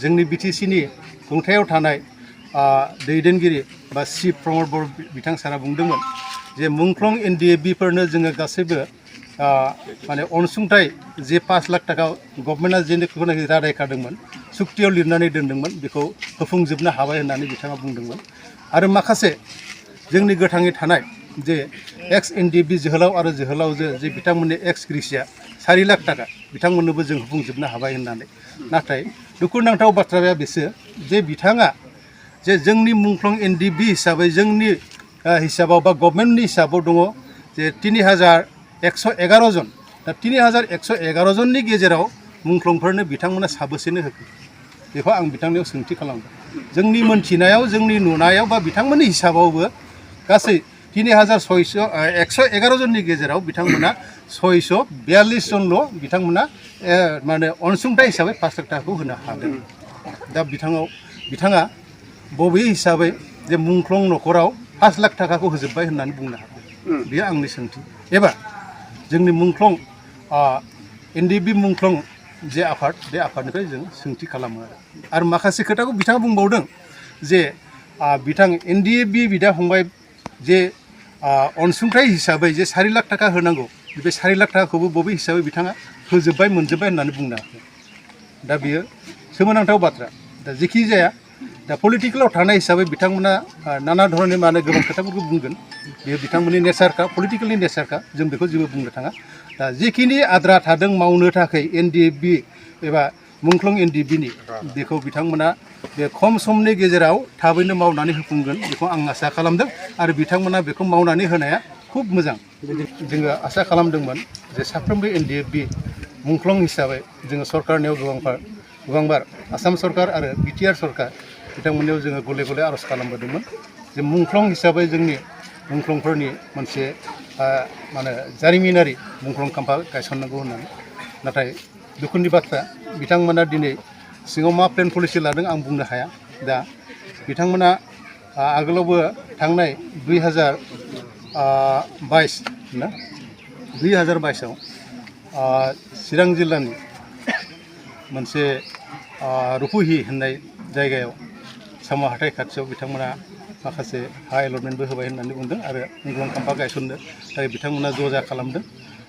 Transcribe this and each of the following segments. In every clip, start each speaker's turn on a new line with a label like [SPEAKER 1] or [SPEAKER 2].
[SPEAKER 1] जोंनि बिटिसिनि खुंथायाव थानाय दैदेनगिरि बा चिफ प्रमद बर बिथां सारा बुंदोंमोन जे मुंख्लं एनडिएफबिफोरनो जोङो गासैबो माने अनसुंथाइ जे 5 लाख टाका गभर्नमेन्टआ जेखौनाखि रादाय खादोंमोन सुक्तियाव लिरनानै दोनदोंमोन बेखौ होफुंजोबनो हाबाय होननानै बिथाङा बुंदोंमोन आरो माखासे जोंनि गोथाङै थानाय जे एक्स एनडिएफबि जोहोलाव आरो जोहोलावजो जे बिथांमोननि एक्स ग्रेसिया 4 लाख टाका बिथांमोननोबो जों होफुंजोबनो हाबाय होननानै नाथाय दुखुनांथाव बाथ्राया बेसो जे बिथाङा जे जोंनि मुंख्लं एनडिएफबि हिसाबै जोंनि हिसाबाव बा गभर्नमेन्टनि हिसाबाव दङ जे 3111 जन दा 3111 जननि गेजेराव मुंख्लंफोरनो बिथांमोना साबेसेनो होखो बेखौ आं बिथांनियाव सोंथि खालामदों जोंनि मोनथिनायाव जोंनि नुनायाव बा बिथांमोननि हिसाबावबो गासै 111 जननि गेजेराव बिथांमोना 642 जनल' बिथांमोना माने अनसुंथाइ हिसाबै 5 लाख टाकाखौ होनो हादों दा बिथाङा बबे हिसाबै जे मुंख्लं न'खराव 5 लाख टाकाखौ होजोब्बाय होननानै बुंनो हागोन बेयो आंनि सोंथि एबा जोंनि मुंख्लं एनडिएफबि मुंख्लं जे आफाद बे आफादनिफ्राय जों सोंथि खालामो आरो माखासे खोथाखौ बिथाङा बुंबावदों जे बिथां एनडिएफबि बिदा फंबाय जे अनसुंथाइ हिसाबै जे 4 लाख टाका होनांगौ बे 4 लाख टाकाखौबो बबे हिसाबै बिथाङा होजोब्बाय मोनजोब्बाय होननानै बुंनो हागोन दा बेयो सोमोनांथाव बाथ्रा दा जेखि जाया दा पलिटिकेलाव थानाय हिसाबै बिथांमोना नाना धरननि माने गोबां खोथाफोरखौ बुंगोन बेयो बिथांमोननि नेचारखा पलिटिकेलनि नेचारखा जों बेखौ जेबो बुंनो थाङा दा जिखिनि आद्रा थादों मावनो थाखाय एनडिएफबि एबा मुंख्लं एनडिएफबिनि बेखौ बिथांमोना बे खम समनि गेजेराव थाबैनो मावनानै होफुंगोन बेखौ आं आसा खालामदों आरो बिथांमोना बेखौ मावनानै होनाया खुब मोजां जोङो आसा खालामदोंमोन जे साफ्रोमबो एनडिएफबि मुंख्लं हिसाबै जोङो सरकारनियाव गोबांबार आसाम सरकार आरो बिटिआर सरकार बिथांमोननियाव जोङो गले गले आर'ज खालामबोदोंमोन जे मुंख्लं हिसाबै जोंनि मुंख्लंफोरनि मोनसे माने जारिमिनारि मुंख्लं खाम्फा गायसननांगौ होननानै नाथाय दुखुनि बाथ्रा बिथांमोना दिनै सिङाव मा प्लेन पलिसि लादों आं बुंनो हाया दा बिथांमोना आगोलावबो थांनाय 2022 ना 2022आव चिरां जिल्लानि मोनसे रुपुहि होननाय जायगायाव सामा हाथाइ खाथियाव बिथांमोना माखासे हा एलटमेन्टबो होबाय होननानै बुंदों आरो मुंख्लं खाम्फा गायसननो थाखाय बिथांमोना जजा खालामदों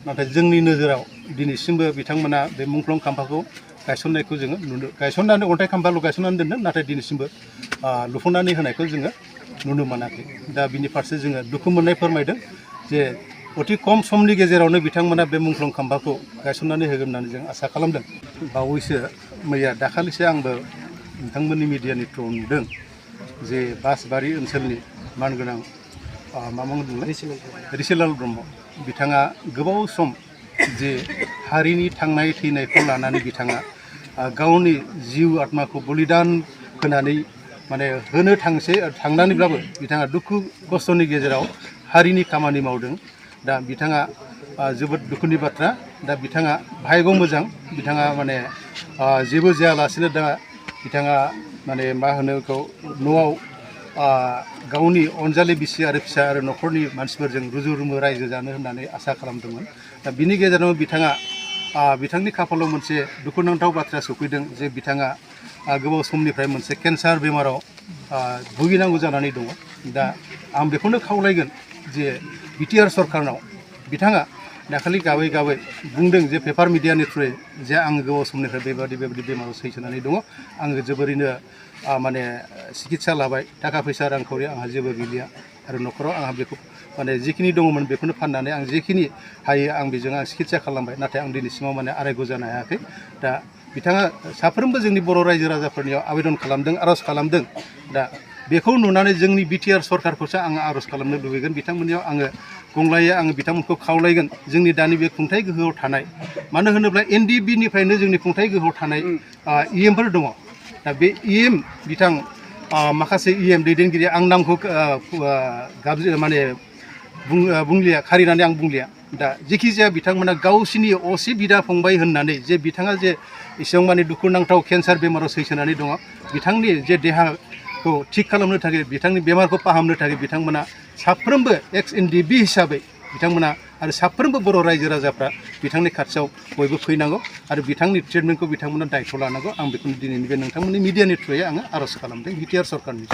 [SPEAKER 1] नाथाय जोंनि नोजोराव दिनैसिमबो बिथांमोना बे मुंख्लं खाम्फाखौ गायसननायखौ जोङो गायसननानै अन्थाइ खाम्फाल' गायसननानै दोनदों नाथाय दिनैसिमबो लुफुंनानै होनायखौ जोङो नुनो मोनाखै दा बिनि फारसे जोङो दुखु मोननाय फोरमायदों जे अति खम समनि गेजेरावनो बिथांमोना बे मुंख्लं खाम्फाखौ गायसननानै होगोन होननानै जों आसा खालामदों बावैसो मैया दाखालिसो आंबो नोंथांमोननि मिडियानि थ्रुआव नुदों जे बासबारि ओनसोलनि मानगोनां मामोन रिसिलाल ब्रह्म बिथाङा गोबाव सम जे हारिनि थांनाय थैनायखौ लानानै बिथाङा गावनि जिउ आत्माखौ बलिदान होनानै माने होनो थांनानैब्लाबो बिथाङा दुखु खस्थ'नि गेजेराव हारिनि खामानि मावदों दा बिथाङा जोबोद दुखुनि बाथ्रा दा बिथाङा भाग्य मोजां बिथाङा माने जेबो जायालासेनो दा बिथाङा माने मा होनो बेखौ न'आव गावनि अनजालि बिसि आरो फिसा आरो न'खरनि मानसिफोरजों रुजु रुमु रायजो जानो होननानै आसा खालामदोंमोन दा बिनि गेजेराव बिथाङा बिथांनि खाफालाव मोनसे दुखुनांथाव बाथ्रा सफैदों जे बिथाङा गोबाव समनिफ्राय मोनसे केन्सार बेमाराव भुगिनांगौ जानानै दङ दा आं बेखौनो खावलायगोन जे बिटिआर सरकारनाव बिथाङा दाखालि गाबै बुंदों जे पेपार मिडियानि थ्रुयै जे आङो गोबाव समनिफ्राय बेबायदि बेमाराव सैसोनानै दङ आङो जोबोरैनो माने सिकित्सा लाबाय थाखा फैसा रांखावरि आंहा जेबो गैलिया आरो न'खराव आंहा बेखौ माने जिखिनि दङमोन बेखौनो फाननानै आं जिखिनि हायो आं बेजों आं सिकित्सा खालामबाय नाथाय आं दिनैसिमाव माने आरायग' जानो हायाखै दा बिथाङा साफ्रोमबो जोंनि बर' रायजो राजाफोरनियाव आवेदन खालामदों आर'ज खालामदों दा बेखौ नुनानै जोंनि बिटिआर सरकारखौसो आङो आर'ज खालामनो लुबैगोन बिथांमोननियाव आङो गंग्लायै आङो बिथांमोनखौ खावलायगोन जोंनि दानि बे खुंथाइ गोहोआव थानाय मानो होनोब्ला एनडिएफबिनिफ्रायनो जोंनि खुंथाइ गोहोआव थानाय इएमफोर दङ दा बे इएम बिथां माखासे इएम दैदेनगिरि आं नामखौ माने बुंलिया खारिनानै आं बुंलिया दा जेखि जाया बिथांमोना गावसिनि असे बिदा फंबाय होननानै जे बिथाङा जे एसेबां माने दुखुनांथाव केन्सार बेमाराव सैसोनानै दङ बिथांनि जे देहाखौ थिग खालामनो थाखाय बिथांनि बेमारखौ फाहामनो थाखाय बिथांमोना साफ्रोमबो एक्स एनडिएफबि हिसाबै बिथांमोना आरो साफ्रोमबो बर' रायजो राजाफ्रा बिथांनि खाथियाव बयबो फैनांगौ आरो बिथांनि ट्रिटमेन्टखौ बिथांमोना दायथ' लानांगौ आं बेखौनो दिनैनि बे नोंथांमोननि मिडियानि थ्रुयै आङो आर'ज खालामदों बिटिआर सरकारनि